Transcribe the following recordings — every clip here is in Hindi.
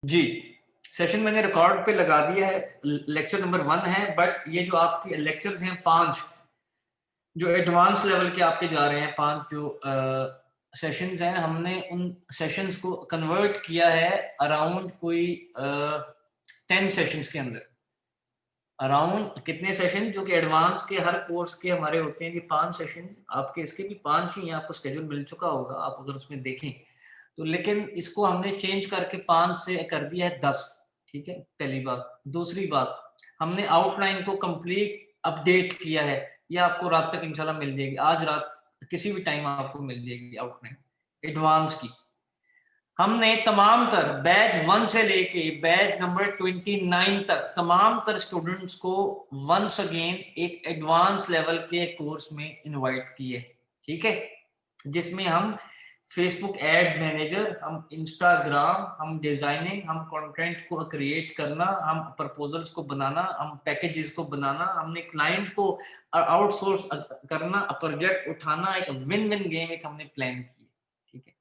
जी, सेशन मैंने रिकॉर्ड पे लगा दिया है, लेक्चर नंबर 1 है, बट ये जो आपके लेक्चर्स हैं 5 जो एडवांस लेवल के आपके जा रहे हैं, 5 जो सेशंस हैं, हमने उन सेशंस को कन्वर्ट किया है अराउंड कोई 10 सेशंस के अंदर। अराउंड कितने सेशन जो कि एडवांस के हर कोर्स के हमारे होते हैं कि 5 सेशन, आपके इसके भी 5 ही हैं, आपको शेड्यूल मिल चुका होगा आप अगर उसमें देखें तो। लेकिन इसको हमने चेंज करके 5 से कर दिया है 10। ठीक है, पहली बात। दूसरी बात, हमने आउटलाइन को कंप्लीट अपडेट किया है, ये आपको रात तक इंशाल्लाह मिल जाएगी, आज रात किसी भी टाइम आपको मिल जाएगी आउटलाइन एडवांस की। हमने तमाम तर बैच 1 से लेके बैच नंबर 29 तक तमाम तर स्टूडेंट्स को वंस अगेन एक एडवांस लेवल के कोर्स में इनवाइट किए। ठीक है, जिसमें हम फेसबुक एड्स मैनेजर, हम इंस्टाग्राम, हम डिजाइनिंग, हम कंटेंट को क्रिएट करना, हम प्रपोजल्स को बनाना, हम पैकेजेस को बनाना, हमने क्लाइंट को आउटसोर्स करना, प्रोजेक्ट उठाना, एक विन विन गेम एक हमने प्लान की। ठीक है,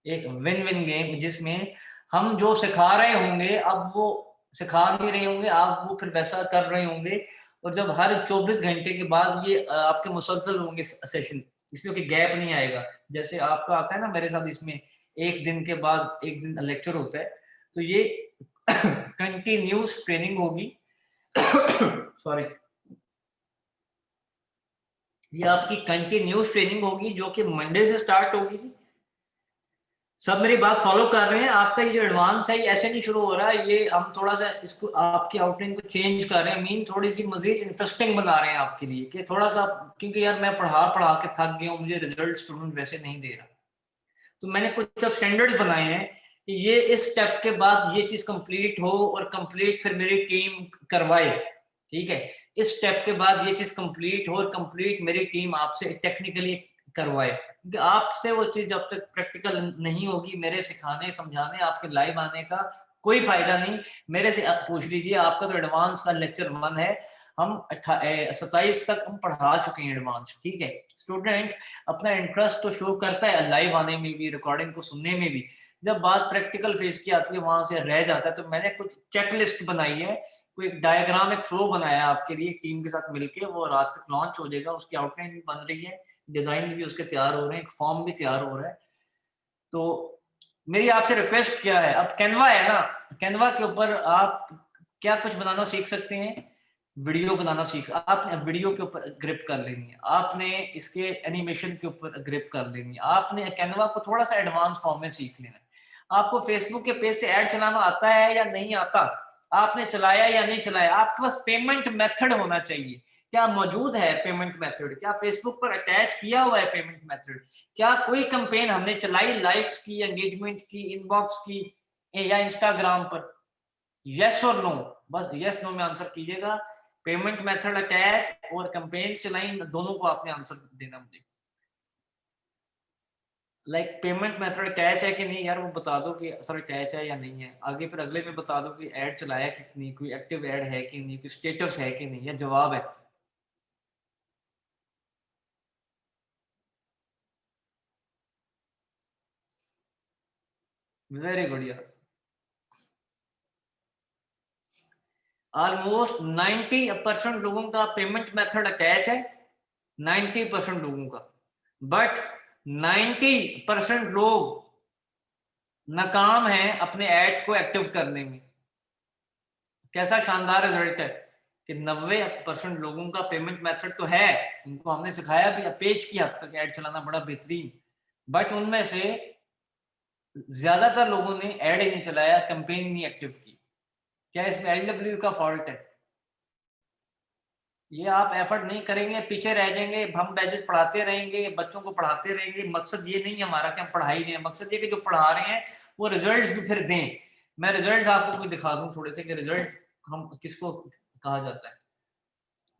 एक विन विन गेम जिसमें हम जो सिखा रहे होंगे अब वो सिखा नहीं रहे होंगे, आप वो फिर वैसा कर रहे होंगे। और जब हर 24 घंटे के बाद ये आपके मुसलसल होंगे सेशन, इसमें कोई गैप नहीं आएगा। जैसे आपका आता है ना मेरे साथ, इसमें एक दिन के बाद एक दिन लेक्चर होता है, तो ये कंटिन्यूस ट्रेनिंग होगी। सॉरी, ये आपकी कंटिन्यूस ट्रेनिंग होगी जो कि मंडे से स्टार्ट होगी। सब मेरी बात फॉलो कर रहे हैं? आपका ये जो एडवांस है ये ऐसे नहीं शुरू हो रहा है, ये हम थोड़ा सा इसको आपकी आउटलाइन को चेंज कर रहे हैं, मीन थोड़ी सी मजीद इंटरेस्टिंग बना रहे हैं आपके लिए कि थोड़ा सा, क्योंकि यार मैं पढ़ा पढ़ा के थक गया हूँ, मुझे रिजल्ट स्टूडेंट वैसे नहीं दे रहा। तो मैंने कुछ अब स्टैंडर्ड्स बनाए हैं कि ये इस स्टेप के बाद ये चीज कंप्लीट हो और कंप्लीट फिर मेरी टीम करवाए। ठीक है, इस स्टेप के बाद ये चीज कंप्लीट हो और कंप्लीट मेरी टीम आपसे टेक्निकली करवाए, क्योंकि आपसे वो चीज जब तक प्रैक्टिकल नहीं होगी, मेरे सिखाने समझाने आपके लाइव आने का कोई फायदा नहीं। मेरे से आप पूछ लीजिए, आपका तो एडवांस का लेक्चर 1 है, हम 27 तक हम पढ़ा चुके हैं एडवांस। ठीक है, स्टूडेंट अपना इंटरेस्ट तो शो करता है लाइव आने में भी, रिकॉर्डिंग को सुनने में भी, जब बात प्रैक्टिकल फेज की आती है वहां से रह जाता है। तो मैंने कुछ चेकलिस्ट बनाई है, कोई डायग्राम, एक फ्लो बनाया आपके लिए टीम के साथ मिलके, वो रात तक लॉन्च हो जाएगा, उसकी आउटलाइन भी बन रही है, डिजाइन भी उसके तैयार हो रहे हैं, एक फॉर्म भी तैयार हो रहा है। तो मेरी आपसे रिक्वेस्ट क्या है, अब कैनवा है ना, कैनवा के ऊपर आप क्या कुछ बनाना सीख सकते हैं, वीडियो बनाना सीख, आपने वीडियो के ऊपर ग्रिप कर लेनी है, आपने इसके एनिमेशन के ऊपर ग्रिप कर लेनी है, आपने कैनवा को थोड़ा सा एडवांस फॉर्म में सीख लेना है। आपको फेसबुक के पेज से ऐड चलाना आता है या नहीं आता, आपने चलाया या नहीं चलाया, आपके पास पेमेंट मेथड होना चाहिए, क्या मौजूद है पेमेंट मेथड, क्या फेसबुक पर अटैच किया हुआ है पेमेंट मेथड, क्या कोई कैंपेन हमने चलाई लाइक्स की, एंगेजमेंट की, इनबॉक्स की या इंस्टाग्राम पर, यस और नो, बस यस नो में आंसर कीजिएगा। पेमेंट मेथड अटैच और कैंपेन चलाई, दोनों को आपने आंसर देना मुझे। लाइक पेमेंट मेथड अटैच है कि नहीं, यार वो बता दो कि सर अटैच है या नहीं है, आगे फिर अगले में बता दो कि ऐड चलाया कि नहीं, कोई एक्टिव ऐड है कि नहीं, कोई स्टेटस है कि नहीं, या जवाब है। वेरी गुड यार, ऑलमोस्ट 90% लोगों का पेमेंट मेथड अटैच है, 90% लोगों का, बट 90% लोग नाकाम हैं अपने ऐड को एक्टिव करने में। कैसा शानदार रिजल्ट है कि 90% लोगों का पेमेंट मेथड तो है, उनको हमने सिखाया भी पेज की हद तक ऐड चलाना बड़ा बेहतरीन, बट उनमें से ज्यादातर लोगों ने ऐड ही नहीं चलाया, कैंपेन नहीं एक्टिव की। क्या इसमें एलडब्ल्यू का फॉल्ट है? ये आप एफर्ट नहीं करेंगे पीछे रह जाएंगे, हम बैचेस पढ़ाते रहेंगे, बच्चों को पढ़ाते रहेंगे, मकसद ये नहीं है हमारा कि हम पढ़ाई दें, मकसद ये कि जो पढ़ा रहे हैं वो रिजल्ट्स भी फिर दें। मैं रिजल्ट्स आपको कोई दिखा दूं थोड़े से कि रिजल्ट हम किसको कहा जाता है,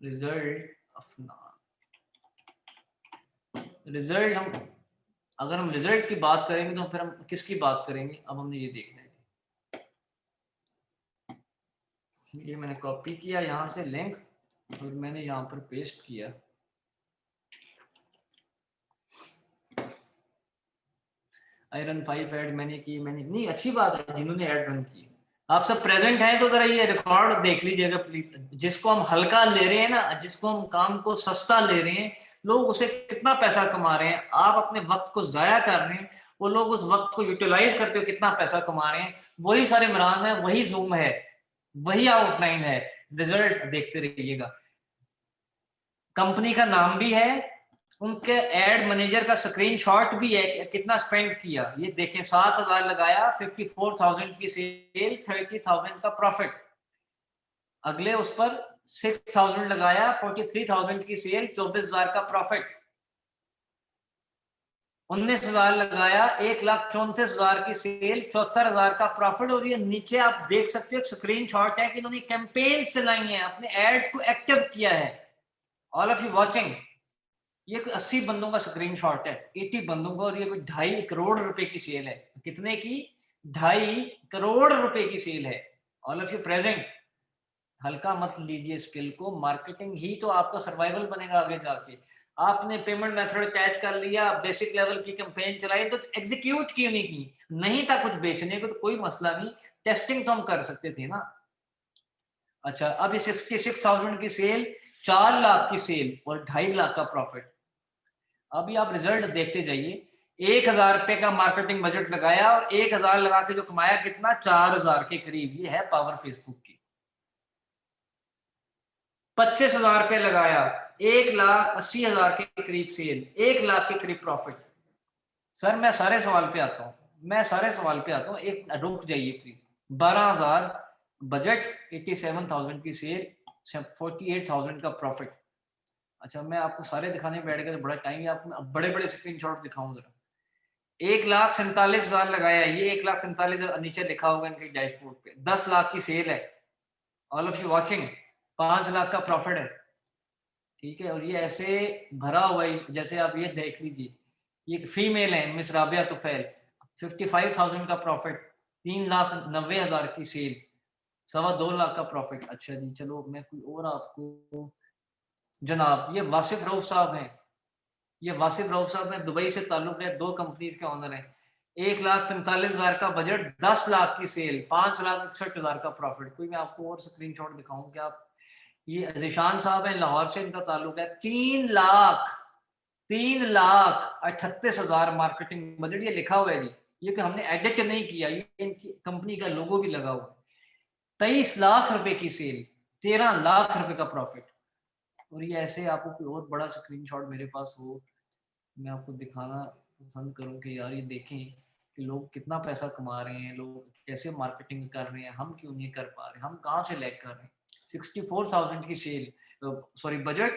रिजल्ट अपना रिजल्ट, हम अगर हम रिजल्ट की बात करेंगे तो फिर हम किसकी बात करेंगे, अब हमने ये देखना है। ये मैंने कॉपी किया यहाँ से लिंक और मैंने यहाँ पर पेस्ट किया। आयरन 5 ऐड मैंने की, मैंने नहीं, अच्छी बात है जिन्होंने ऐड रन की, आप सब प्रेजेंट हैं तो जरा ये रिकॉर्ड देख लीजिएगा प्लीज। जिसको हम हल्का ले रहे हैं ना, जिसको हम काम को सस्ता ले रहे हैं, लोग उसे कितना पैसा कमा रहे हैं। आप अपने वक्त को जाया कर रहे हैं, वो लोग उस वक्त को यूटिलाइज करते हुए कितना पैसा कमा रहे हैं। वही सारे इमरान है, वही जूम है, वही आउटलाइन है। रिजल्ट देखते रहिएगा। कंपनी का नाम भी है, उनके एड मैनेजर का स्क्रीनशॉट भी है कि कितना स्पेंड किया। ये देखें, 7,000 लगाया, 54,000 की सेल, 30,000 का प्रॉफिट। अगले उस पर 6,000 लगाया, 43,000 की सेल, 24,000 का प्रॉफिट। 19,000 लगाया, 1,34,000 की सेल, 74,000 का प्रॉफिट। और ये नीचे आप देख सकते हो स्क्रीनशॉट है कि इन्होंने कैंपेन चलाई है, अपने एड्स को एक्टिव किया है। ऑल ऑफ यू वाचिंग, ये कोई 80 बंदों का स्क्रीनशॉट है, 80 बंदों का, और ये कोई 2.5 करोड़ रुपए की सेल है। कितने की? 2.5 करोड़ रुपए की सेल है। ऑल ऑफ यू प्रेजेंट, हल्का मत लीजिए स्किल को। मार्केटिंग ही तो आपका सर्वाइवल बनेगा आगे जाके। आपने पेमेंट मेथड अटैच कर लिया, बेसिक लेवल की कैंपेन चलाई, तो एग्जीक्यूट क्यों नहीं की? नहीं था कुछ बेचने को तो कोई मसला नहीं, टेस्टिंग तो हम कर सकते थे ना। अच्छा, अब इस 66,000 की सेल, 4 लाख की सेल और 2.5 लाख का प्रॉफिट। अभी आप रिजल्ट देखते जाइए। 1,000 रुपए का मार्केटिंग बजट लगाया और 1,000 लगा के जो कमाया कितना? 4,000 के करीब। ये है पावर फेसबुक की। 25,000 रुपए लगाया, 1,80,000 के करीब सेल, 1 लाख के करीब प्रॉफिट। सर मैं सारे सवाल पे आता हूँ, मैं सारे सवाल पे आता हूँ, एक रुक जाइए प्लीज। 12,000 बजट, 87,000 की सेल, 48,000 का प्रॉफिट। अच्छा, मैं आपको सारे दिखाने बैठ गया तो बड़ा टाइम है, आपको बड़े बड़े स्क्रीनशॉट दिखाऊं जरा। 1,47,000 लगाया, ये 1,47,000 नीचे लिखा होगा इनके डैशबोर्ड पे। 10 लाख की सेल है। All of you watching, 5 lakh का प्रॉफिट है। ठीक है, और ये ऐसे भरा हुआ है, जैसे आप ये देख लीजिए, ये फीमेल है मिस राबिया तुफैल, 55,000 का प्रॉफिट, 3,90,000 की सेल, 2.25 लाख का प्रॉफिट। अच्छा जी, चलो मैं कोई और आपको, जनाब ये वासिफ रऊफ साहब हैं। ये वासिफ रऊफ साहब हैं, दुबई से ताल्लुक है, 2 कंपनीज के ऑनर हैं। 1,45,000 का बजट, 10 लाख की सेल, 5,61,000 का प्रॉफिट। कोई मैं आपको और स्क्रीनशॉट दिखाऊं क्या आप? ये जिशान साहब हैं, लाहौर से इनका ताल्लुक है। 3,38,000 मार्केटिंग बजट, ये लिखा हुआ है जी, ये कि हमने एडिट नहीं किया, ये इनकी कंपनी का लोगो भी लगा हुआ है। 23 लाख रुपए की सेल, 13 लाख रुपए का प्रॉफिट। और ये ऐसे आपको कोई और बड़ा स्क्रीनशॉट मेरे पास हो, मैं आपको दिखाना पसंद करूं कि यार ये देखें कि लोग कितना पैसा कमा रहे हैं, लोग कैसे मार्केटिंग कर रहे हैं, हम क्यों नहीं कर पा रहे, हम कहाँ से लैग कर रहे हैं। 64,000 की सेल, सॉरी बजट,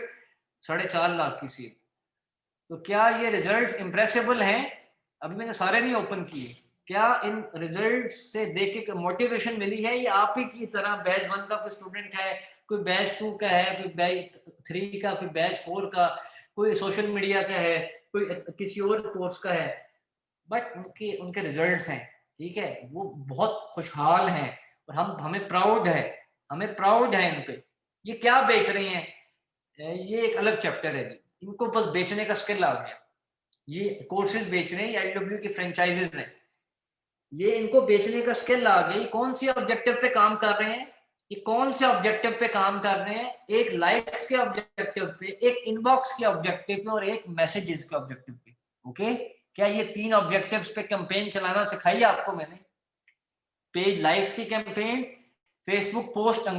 4.5 लाख की सेल। तो क्या ये रिजल्ट्स इंप्रेसिबल हैं? अभी मैंने सारे नहीं ओपन किए। क्या इन रिजल्ट से देख के मोटिवेशन मिली है? या आप ही की तरह बैच 1 का कोई स्टूडेंट है, कोई बैच 2 का है, कोई बैच 3 का, कोई बैच 4 का, कोई सोशल मीडिया का है, कोई किसी और कोर्स का है, बट उनके उनके रिजल्ट्स हैं, ठीक है, वो बहुत खुशहाल हैं और हमें प्राउड है, हमें प्राउड है इन पे। ये क्या बेच रही हैं, ये एक अलग चैप्टर है जी। इनको बस बेचने का स्किल आ गया। ये कोर्सेज बेच रहे हैं, एलडब्ल्यू की फ्रेंचाइजीज हैं, ये इनको बेचने का स्किल आ गई। कौन सी ऑब्जेक्टिव पे काम कर रहे हैं? ये कौन से ऑब्जेक्टिव पे काम कर रहे हैं? एक लाइक्स के ऑब्जेक्टिव पे, एक इनबॉक्स के ऑब्जेक्टिव पे और एक मैसेजेस के ऑब्जेक्टिव पे। ओके, क्या ये 3 ऑब्जेक्टिव्स पे कैंपेन चलाना सिखाई आपको मैंने? पेज लाइक्स की campaign, Facebook post,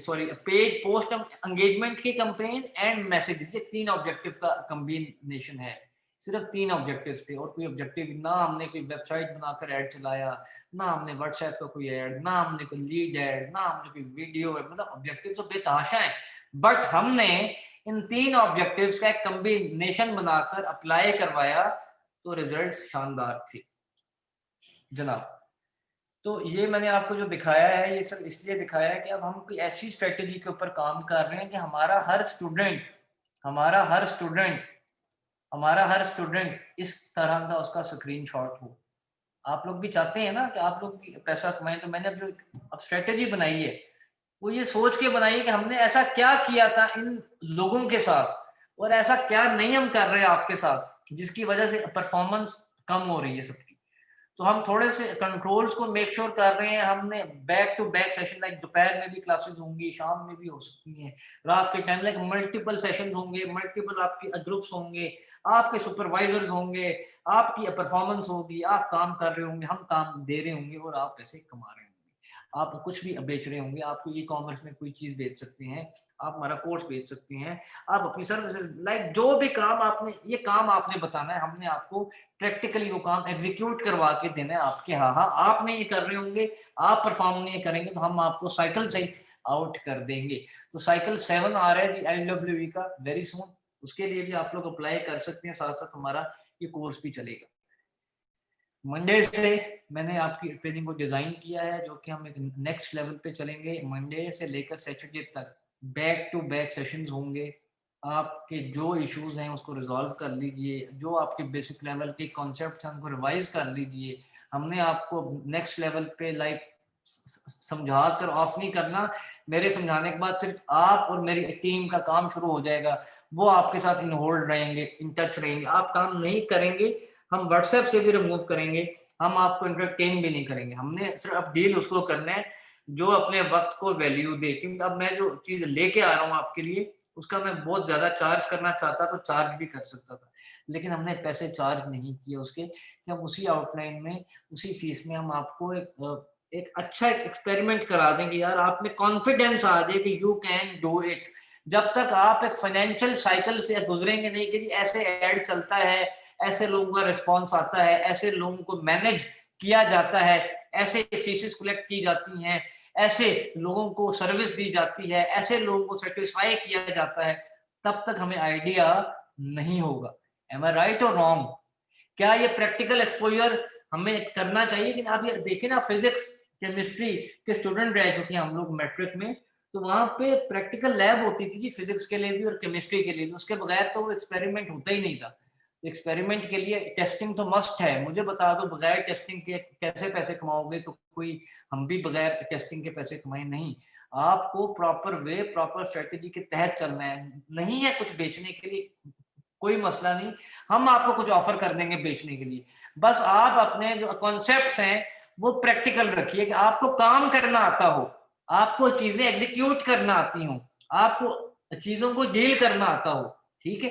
sorry page post engagement की कैंपेन एंड मैसेज, ये 3 ऑब्जेक्टिव का कॉम्बिनेशन है। सिर्फ 3 ऑब्जेक्टिव्स थे और कोई ऑब्जेक्टिव ना, हमने कोई वेबसाइट बनाकर ऐड चलाया, ना हमने व्हाट्सएप का कोई ऐड, ना हमने कोई लीड ऐड, ना हमने कोई वीडियो, मतलब ऑब्जेक्टिव तो बेतहाशा है, बट हमने इन 3 ऑब्जेक्टिव्स का एक कॉम्बिनेशन बनाकर अप्लाई करवाया तो रिजल्ट्स शानदार थे जनाब। तो ये मैंने आपको जो दिखाया है, ये सब इसलिए दिखाया है कि अब हम कोई ऐसी स्ट्रेटेजी के ऊपर काम कर रहे हैं कि हमारा हर स्टूडेंट हमारा हर स्टूडेंट इस तरह का उसका स्क्रीनशॉट हो। आप लोग भी चाहते हैं ना कि आप लोग भी पैसा कमाएं, तो मैंने अब स्ट्रेटेजी बनाई है, वो ये सोच के बनाई है कि हमने ऐसा क्या किया था इन लोगों के साथ और ऐसा क्या नहीं हम कर रहे हैं आपके साथ जिसकी वजह से परफॉर्मेंस कम हो रही है सबकी। तो हम थोड़े से कंट्रोल्स को मेक श्योर कर रहे हैं। हमने back to back session, like दोपहर में भी क्लासेस होंगी, शाम में भी हो सकती हैं, रात के टाइम, लाइक मल्टीपल सेशन होंगे, मल्टीपल आपके ग्रुप्स होंगे, आपके सुपरवाइजर्स होंगे, आपकी परफॉर्मेंस होगी, आप काम कर रहे होंगे, हम काम दे रहे होंगे और आप पैसे कमा रहे होंगे। आप कुछ भी बेच रहे होंगे, आपको ई कॉमर्स में कोई चीज बेच सकते हैं, आप हमारा कोर्स बेच सकते हैं, आप अपनी सर्विसेज, लाइक जो भी काम आपने, ये काम आपने बताना है, हमने आपको प्रैक्टिकली वो काम एग्जीक्यूट करवा के देना है आपके। हाँ हाँ, आप नहीं कर रहे होंगे, आप परफॉर्म नहीं करेंगे तो हम आपको साइकिल से आउट कर देंगे। तो साइकिल 7 आ रहा है जी LWE का वेरी सून, उसके लिए भी आप लोग अप्लाई कर सकते हैं, साथ साथ हमारा ये कोर्स भी चलेगा। मंडे से मैंने आपकी ट्रेनिंग को डिजाइन किया है, जो कि हम एक नेक्स्ट लेवल पे चलेंगे। मंडे से लेकर सैटरडे तक बैक टू बैक सेशंस होंगे। आपके जो इश्यूज हैं उसको रिजॉल्व कर लीजिए, जो आपके बेसिक लेवल के कॉन्सेप्ट हैं उनको रिवाइज कर लीजिए। हमने आपको नेक्स्ट लेवल पे लाइक समझा कर ऑफ नहीं करना, मेरे समझाने के बाद फिर आप और मेरी टीम का काम शुरू हो जाएगा, वो आपके साथ इन होल्ड रहेंगे, इन टच रहेंगे, आप काम नहीं करेंगे, हम व्हाट्सएप से भी रिमूव करेंगे, हम आपको इंटरटेन भी नहीं करेंगे। हमने सिर्फ अब डील उसको करना है जो अपने वक्त को वैल्यू दे, क्योंकि अब मैं जो चीज लेके आ रहा हूँ आपके लिए उसका मैं बहुत ज्यादा चार्ज करना चाहता तो चार्ज भी कर सकता था, लेकिन हमने पैसे चार्ज नहीं किए उसके, कि हम उसी आउटलाइन में, उसी फीस में हम आपको एक अच्छा एक्सपेरिमेंट करा देंगे यार, आप में कॉन्फिडेंस आ जाए कि यू कैन डू इट। जब तक आप एक फाइनेंशियल साइकिल से गुजरेंगे नहीं कि ऐसे एड चलता है, ऐसे लोगों का रिस्पॉन्स आता है, ऐसे लोगों को मैनेज किया जाता है, ऐसे फीसेस कलेक्ट की जाती हैं, ऐसे लोगों को सर्विस दी जाती है, ऐसे लोगों को सेटिस्फाई किया जाता है, तब तक हमें आइडिया नहीं होगा। एम आई राइट और रॉन्ग? क्या ये प्रैक्टिकल एक्सपोजर हमें करना चाहिए? लेकिन आप ये देखिए ना, फिजिक्स केमिस्ट्री के स्टूडेंट रह चुके हैं हम लोग मैट्रिक में, तो वहां पे प्रैक्टिकल लैब होती थी जी, फिजिक्स के लिए भी और केमिस्ट्री के लिए भी, उसके बगैर तो वो एक्सपेरिमेंट होता ही नहीं था। एक्सपेरिमेंट के लिए टेस्टिंग तो मस्ट है। मुझे बता दो बगैर टेस्टिंग के कैसे पैसे कमाओगे, तो कोई, हम भी बगैर टेस्टिंग के पैसे कमाए नहीं। आपको प्रॉपर वे, प्रॉपर स्ट्रेटेजी के तहत चलना है, नहीं है कुछ बेचने के लिए, कोई मसला नहीं, हम आपको कुछ ऑफर कर देंगे बेचने के लिए। बस आप अपने जो कॉन्सेप्ट्स हैं वो प्रैक्टिकल रखिए, कि आपको काम करना आता हो, आपको चीजें एग्जीक्यूट करना आती हो, आपको चीजों को डील करना आता हो, ठीक है।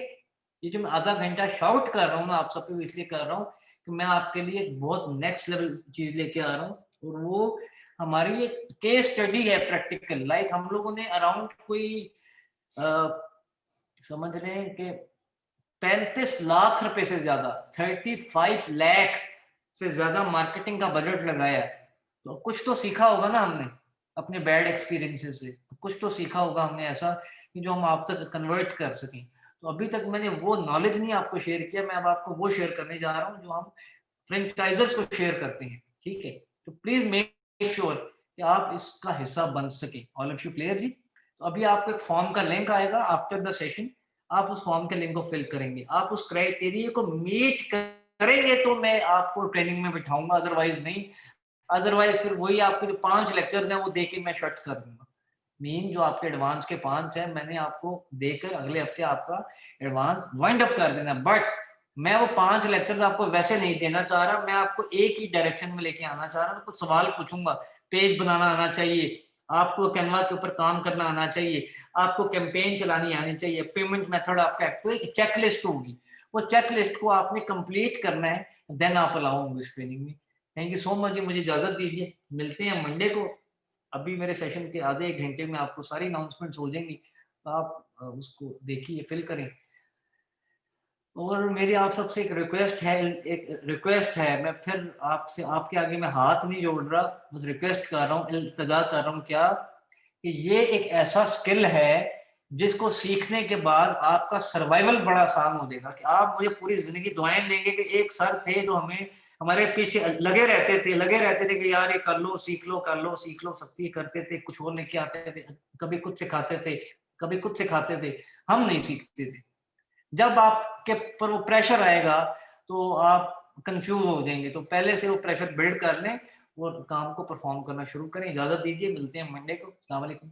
ये जो मैं आधा घंटा शाउट कर रहा हूँ ना आप सब पे, इसलिए कर रहा हूँ कि मैं आपके लिए एक बहुत नेक्स्ट लेवल चीज लेके आ रहा हूँ, और वो हमारी एक केस स्टडी है प्रैक्टिकल। लाइक हम लोगों ने अराउंड कोई समझ रहे हैं कि 35 लाख रुपए से ज्यादा, 35 लाख से ज्यादा मार्केटिंग का बजट लगाया है। तो कुछ तो सीखा होगा ना हमने अपने बैड एक्सपीरियंसेस से, कुछ तो सीखा होगा हमने ऐसा कि जो हम आप तक कन्वर्ट कर सकें। तो अभी तक मैंने वो नॉलेज नहीं आपको शेयर किया, मैं अब आपको वो शेयर करने जा रहा हूँ जो हम फ्रेंचाइजर्स को शेयर करते हैं, ठीक है। तो प्लीज मेक श्योर कि आप इसका हिस्सा बन सके, ऑल ऑफ यू क्लियर जी। तो अभी आपको एक फॉर्म का लिंक आएगा आफ्टर द सेशन, आप उस फॉर्म के लिंक को फिल करेंगे, आप उस क्राइटेरिया को मीट करेंगे तो मैं आपको ट्रेनिंग में बिठाऊंगा, अदरवाइज नहीं। अदरवाइज फिर वही आपके जो 5 लेक्चर्स हैं वो देके मैं शट कर दूंगा। मेन जो आपके एडवांस के 5 है मैंने आपको देकर अगले हफ्ते आपका एडवांस वाइंड अप कर देना, बट मैं वो 5 लेक्चर्स आपको वैसे नहीं देना चाह रहा, मैं आपको एक ही डायरेक्शन में लेके आना चाह रहा हूँ। कुछ सवाल पूछूंगा, पेज बनाना आना चाहिए आपको, कैनवा के ऊपर काम करना आना चाहिए आपको, कैंपेन चलानी आनी चाहिए, पेमेंट मेथड आपका, तो एक चेकलिस्ट होगी, वो चेकलिस्ट को आपने कंप्लीट करना है, देन आप अलाउ होंगे इस ट्रेनिंग में। थैंक यू सो मच, मुझे इजाजत दीजिए, मिलते हैं मंडे को। अभी मेरे सेशन के आधे एक घंटे में आपको सारी अनाउंसमेंट्स हो जाएंगी, तो आप उसको देखिए, फिल करें। और मेरी आप सबसे एक रिक्वेस्ट है, मैं फिर आपसे, आपके आगे मैं हाथ नहीं जोड़ रहा, बस रिक्वेस्ट कर रहा हूँ, इल्तजा कर रहा हूँ, क्या कि ये एक ऐसा स्किल है जिसको सीखने के बाद आपका सर्वाइवल बड़ा आसान हो जाएगा। कि आप मुझे पूरी जिंदगी दुआएं देंगे कि एक सर थे जो हमें, हमारे पीछे लगे रहते थे कि यार ये कर लो, सीख लो, कर लो, सीख लो, सख्ती करते थे, कुछ और लेके आते थे, कभी कुछ सिखाते थे, कभी कुछ सिखाते थे, हम नहीं सीखते थे। जब आपके पर वो प्रेशर आएगा तो आप कंफ्यूज हो जाएंगे, तो पहले से वो प्रेशर बिल्ड कर लें और काम को परफॉर्म करना शुरू करें। इजाजत दीजिए, मिलते हैं मंडे को। अस्सलाम वालेकुम।